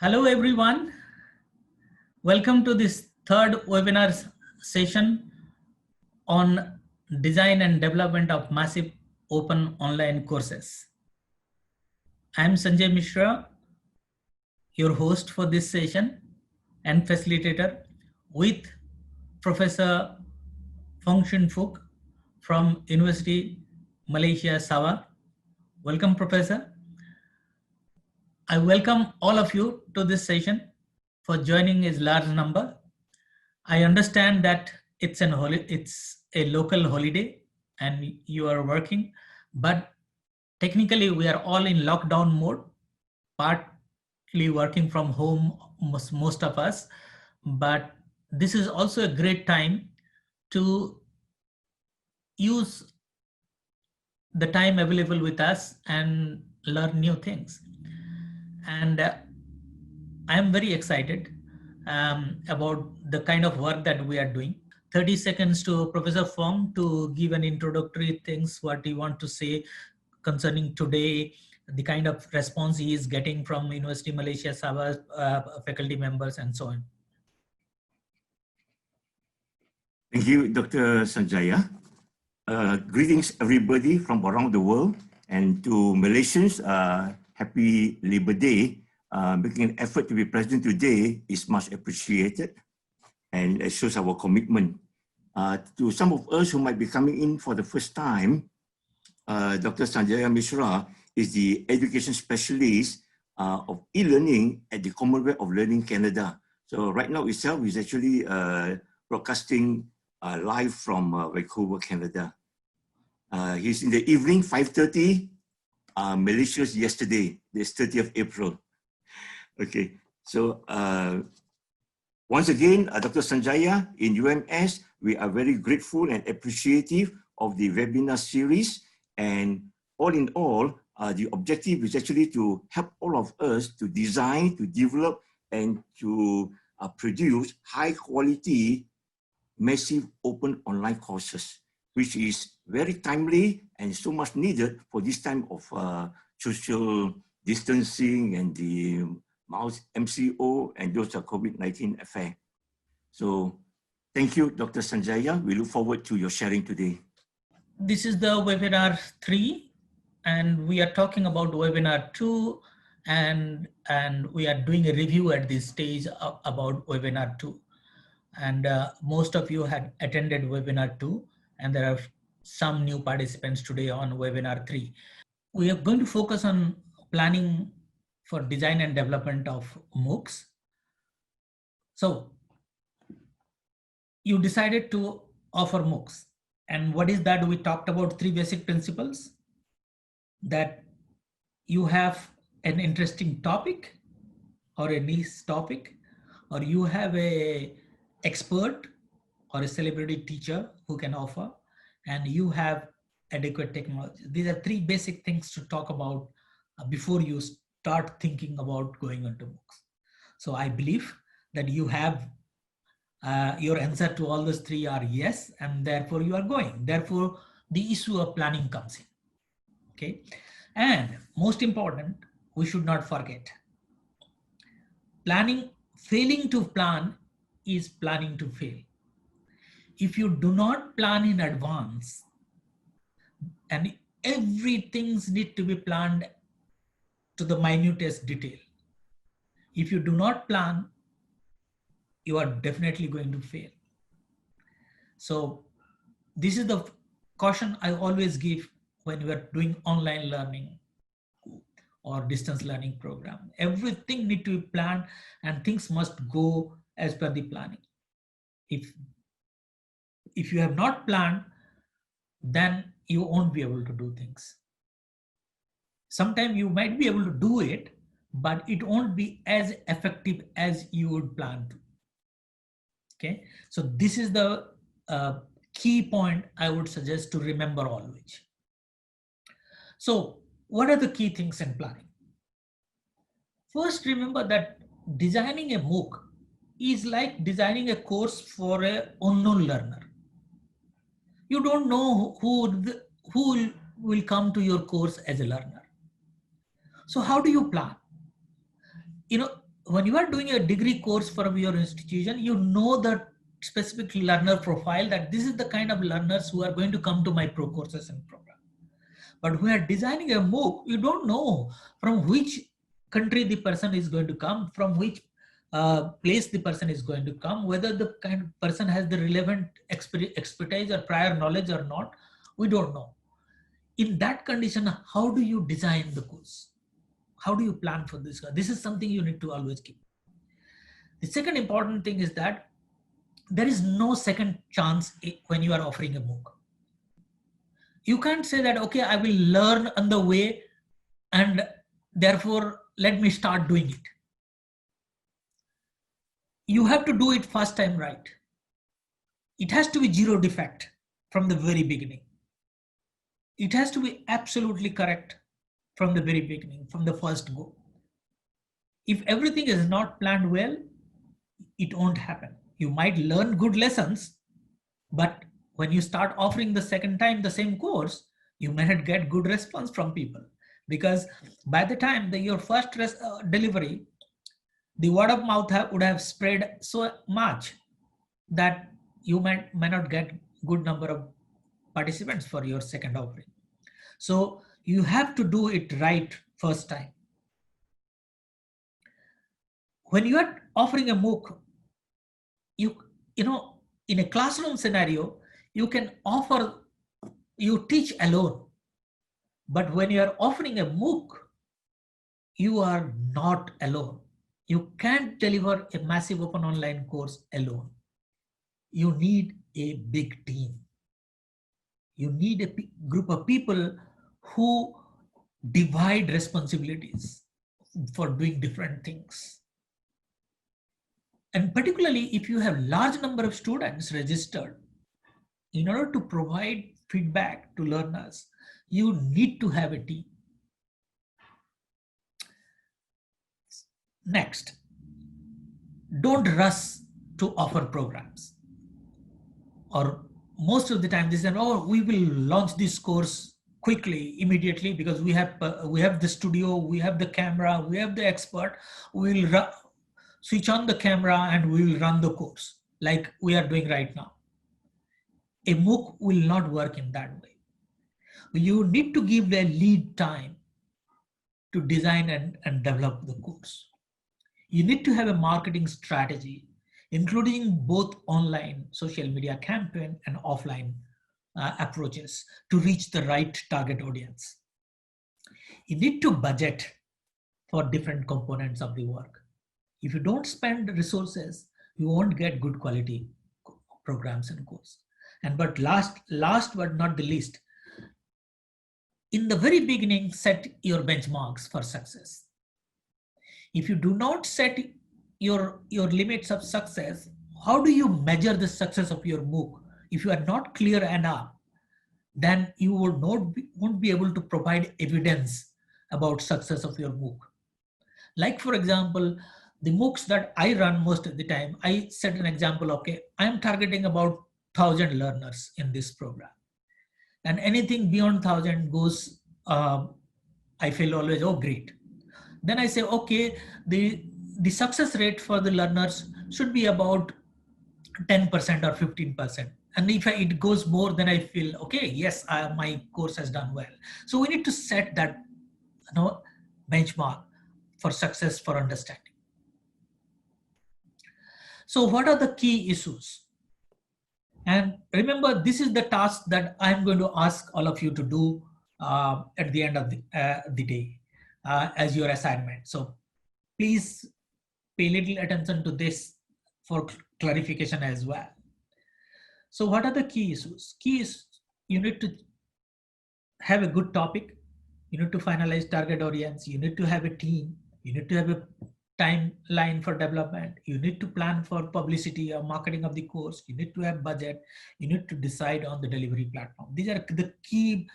Hello everyone. Welcome to this third webinar session on design and development of massive open online courses. I am Sanjay Mishra, your host for this session and facilitator with Professor Fong Shin Fook from University Malaysia Sabah. Welcome, Professor. I welcome all of you to this session for joining a large number. I understand that it's a local holiday and you are working, but technically we are all in lockdown mode, partly working from home, most of us, but this is also a great time to use the time available with us and learn new things. And I am very excited about the kind of work that we are doing. 30 seconds to Professor Fong to give an introductory things, what you want to say concerning today, the kind of response he is getting from University Malaysia Sabah faculty members and so on. Thank you, Dr. Sanjaya. Greetings everybody from around the world, and to Malaysians, happy Labor Day. Making an effort to be present today is much appreciated, and it shows our commitment. To some of us who might be coming in for the first time, Dr. Sanjaya Mishra is the education specialist of e-learning at the Commonwealth of Learning Canada. So right now itself is actually broadcasting live from Vancouver, Canada. He's in the evening, 5:30, Malaysia's yesterday, this 30th April. Okay, so once again, Dr. Sanjaya, in UMS, we are very grateful and appreciative of the webinar series. And all in all, the objective is actually to help all of us to design, to develop, and to produce high quality, massive open online courses, which is very timely and so much needed for this time of social distancing and the MCO and those are COVID-19 affair. So thank you, Dr. Sanjaya. We look forward to your sharing today. This is the webinar 3, and we are talking about webinar 2, and we are doing a review at this stage about webinar 2. And most of you had attended webinar 2, and there are some new participants today on webinar 3. We are going to focus on planning for design and development of MOOCs. So you decided to offer MOOCs. And what is that? We talked about 3 basic principles: that you have an interesting topic or a niche topic, or you have a expert or a celebrity teacher who can offer, and you have adequate technology. These are 3 basic things to talk about before you start thinking about going into MOOCs. So I believe that you have your answer to all those 3 are yes, and therefore you are going. Therefore, the issue of planning comes in. Okay, and most important, we should not forget, failing to plan is planning to fail. If you do not plan in advance, and everything needs to be planned to the minutest detail, if you do not plan, you are definitely going to fail. So this is the caution I always give when we are doing online learning or distance learning program. Everything needs to be planned, and things must go as per the planning. If you have not planned, then you won't be able to do things. Sometimes you might be able to do it, but it won't be as effective as you would plan to. Okay, so this is the key point I would suggest to remember always. So what are the key things in planning? First, remember that designing a MOOC is like designing a course for an unknown learner. You don't know who will come to your course as a learner. So how do you plan? when you are doing a degree course from your institution, you know the specific learner profile, that this is the kind of learners who are going to come to my pro courses and program. But when you are designing a MOOC, you don't know from which country the person is going to come, from which place the person is going to come, whether the kind of person has the relevant expertise or prior knowledge or not, we don't know. In that condition, how do you design the course? How do you plan for this? This is something you need to always keep. The second important thing is that there is no second chance when you are offering a MOOC. You can't say that, okay, I will learn on the way and therefore let me start doing it. You have to do it first time right. It has to be zero defect from the very beginning. It has to be absolutely correct from the very beginning, from the first go. If everything is not planned well, it won't happen. You might learn good lessons, but when you start offering the second time the same course, you may not get good response from people, because by the time your first delivery, the word of mouth would have spread so much that you may not get good number of participants for your second offering. So you have to do it right first time. When you are offering a MOOC, you know, in a classroom scenario, you can offer, you teach alone. But when you are offering a MOOC, you are not alone. You can't deliver a massive open online course alone. You need a big team. You need a group of people who divide responsibilities for doing different things. And particularly if you have large number of students registered, in order to provide feedback to learners, you need to have a team. Next, don't rush to offer programs. Or most of the time they say, oh, we will launch this course quickly, immediately, because we have the studio, we have the camera, we have the expert. We will switch on the camera and we will run the course like we are doing right now. A MOOC will not work in that way. You need to give a lead time to design and develop the course. You need to have a marketing strategy, including both online social media campaign and offline approaches to reach the right target audience. You need to budget for different components of the work. If you don't spend resources, you won't get good quality programs and courses. And but last but not the least, in the very beginning, set your benchmarks for success. If you do not set your limits of success, how do you measure the success of your MOOC? If you are not clear enough, then you won't be able to provide evidence about success of your MOOC. Like for example, the MOOCs that I run most of the time, I set an example, okay, I am targeting about 1,000 learners in this program. And anything beyond 1,000 goes, I feel always, oh, great. Then I say, okay, the success rate for the learners should be about 10% or 15%. And if it goes more, then I feel, okay, yes, my course has done well. So we need to set that benchmark for success, for understanding. So what are the key issues? And remember, this is the task that I'm going to ask all of you to do at the end of the day as your assignment. So please pay little attention to this for clarification as well. So what are the key issues? Key is you need to have a good topic. You need to finalize target audience. You need to have a team. You need to have a timeline for development. You need to plan for publicity or marketing of the course. You need to have budget. You need to decide on the delivery platform. These are the key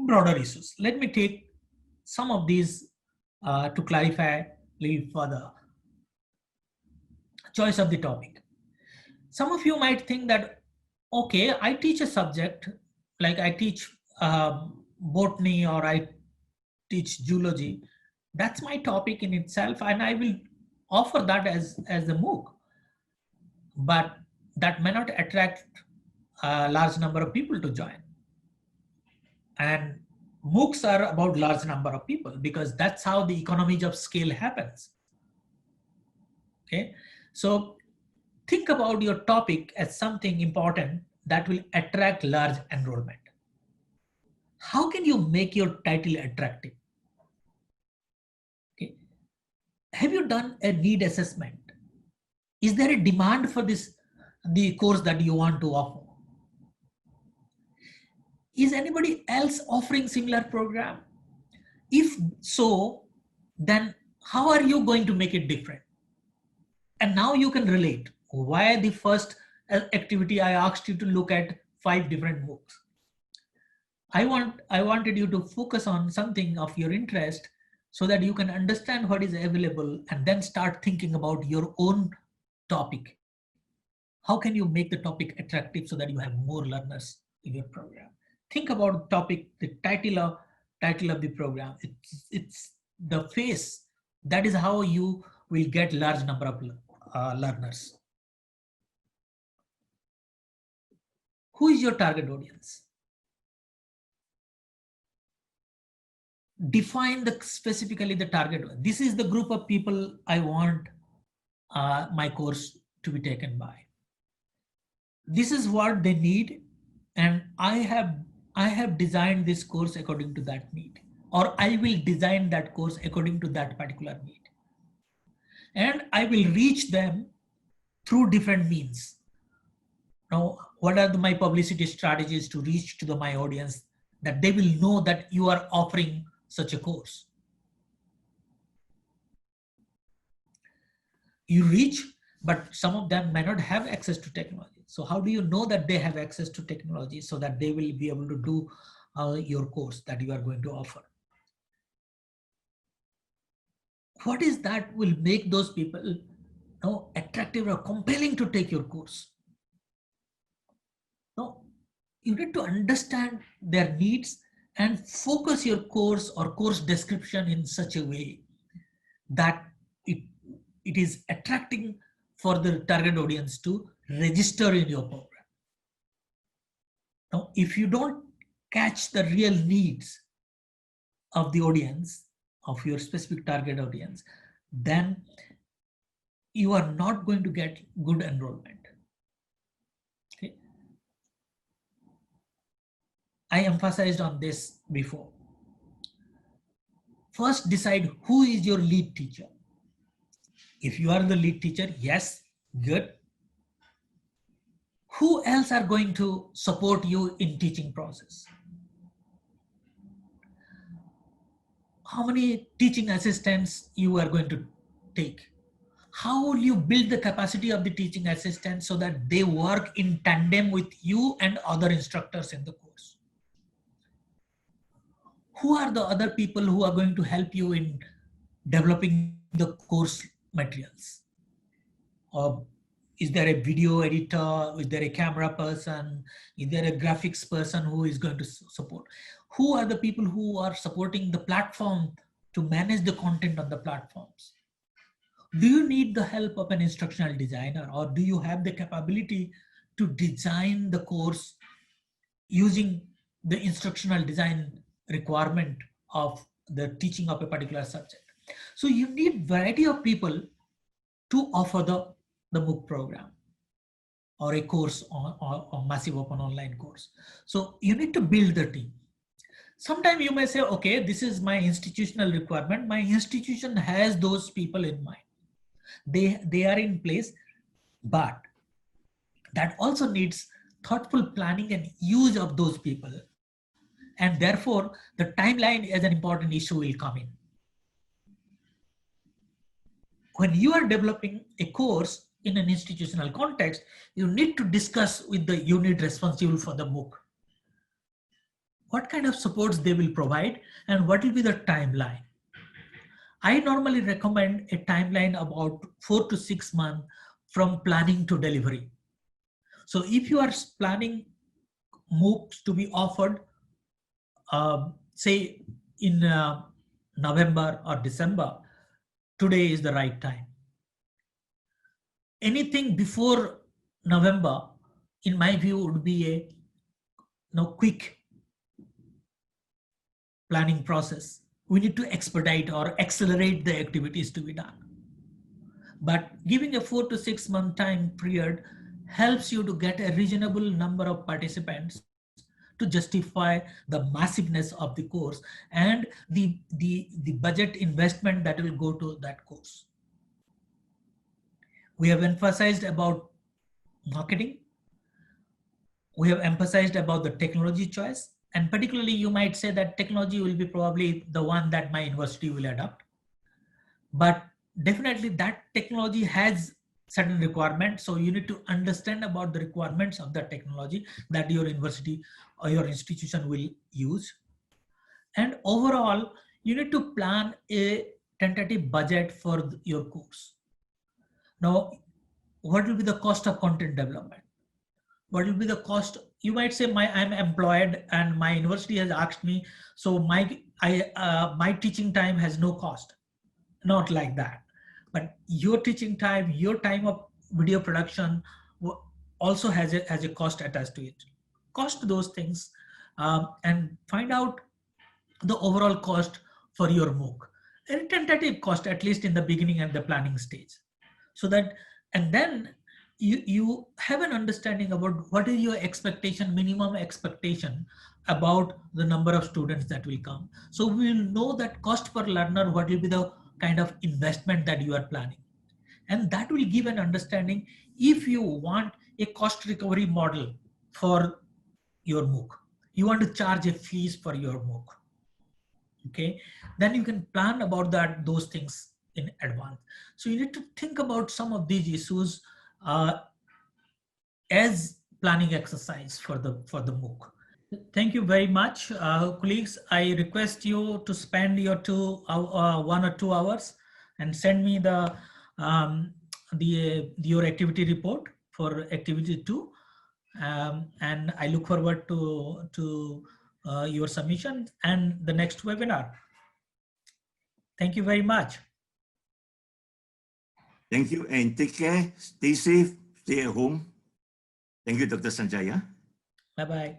broader issues. Let me take some of these to clarify a little further. Choice of the topic. Some of you might think that, okay, I teach a subject, like I teach botany or I teach zoology. That's my topic in itself, and I will offer that as the MOOC. But that may not attract a large number of people to join. And MOOCs are about large number of people because that's how the economies of scale happens. Okay, so think about your topic as something important that will attract large enrollment. How can you make your title attractive? Okay. Have you done a need assessment? Is there a demand for the course that you want to offer? Is anybody else offering similar program? If so, then how are you going to make it different? And now you can relate. Why the first activity I asked you to look at 5 different MOOCs. I wanted you to focus on something of your interest so that you can understand what is available and then start thinking about your own topic. How can you make the topic attractive so that you have more learners in your program? Think about the topic, the title of the program. It's the face. That is how you will get large number of learners. Who is your target audience? Define specifically the target. This is the group of people I want my course to be taken by. This is what they need, and I have designed this course according to that need, or I will design that course according to that particular need. And I will reach them through different means. Now, what are my publicity strategies to reach to my audience that they will know that you are offering such a course? You reach, but some of them may not have access to technology. So how do you know that they have access to technology so that they will be able to do your course that you are going to offer? What is that will make those people attractive or compelling to take your course? No, you need to understand their needs and focus your course or course description in such a way that it is attracting for the target audience to register in your program. Now, if you don't catch the real needs of the audience, of your specific target audience, then you are not going to get good enrollment. Okay. I emphasized on this before. First, decide who is your lead teacher. If you are the lead teacher, yes, good. Who else are going to support you in teaching process? How many teaching assistants you are going to take? How will you build the capacity of the teaching assistants so that they work in tandem with you and other instructors in the course? Who are the other people who are going to help you in developing the course materials? Is there a video editor? Is there a camera person? Is there a graphics person who is going to support? Who are the people who are supporting the platform to manage the content on the platforms? Do you need the help of an instructional designer, or do you have the capability to design the course using the instructional design requirement of the teaching of a particular subject? So you need variety of people to offer the MOOC program or a course or massive open online course. So you need to build the team. Sometimes you may say, okay, this is my institutional requirement. My institution has those people in mind. They are in place, but that also needs thoughtful planning and use of those people. And therefore, the timeline as an important issue will come in. When you are developing a course in an institutional context, you need to discuss with the unit responsible for the MOOC what kind of supports they will provide and what will be the timeline. I normally recommend a timeline about 4 to 6 months from planning to delivery. So if you are planning MOOCs to be offered, say in November or December, today is the right time. Anything before November, in my view, would be a quick planning process. We need to expedite or accelerate the activities to be done. But giving a 4 to 6 month time period helps you to get a reasonable number of participants to justify the massiveness of the course and the budget investment that will go to that course. We have emphasized about marketing. We have emphasized about the technology choice, and particularly you might say that technology will be probably the one that my university will adopt. But definitely that technology has certain requirements. So you need to understand about the requirements of the technology that your university or your institution will use. And overall, you need to plan a tentative budget for your course. Now, what will be the cost of content development? What will be the cost? You might say, I'm employed and my university has asked me, so my teaching time has no cost. Not like that. But your teaching time, your time of video production also has a cost attached to it. Cost those things and find out the overall cost for your MOOC. A tentative cost, at least in the beginning and the planning stage. So that, and then you have an understanding about what is your expectation, minimum expectation about the number of students that will come. So we will know that cost per learner, what will be the kind of investment that you are planning. And that will give an understanding if you want a cost recovery model for your MOOC. You want to charge a fees for your MOOC. Okay, then you can plan about those things in advance. So you need to think about some of these issues as planning exercise for the MOOC. Thank you very much, colleagues. I request you to spend your 1 or 2 hours and send me your activity report for activity 2, and I look forward to your submission and the next webinar. Thank you very much. Thank you, and take care. Stay safe. Stay at home. Thank you, Dr. Sanjaya. Bye-bye.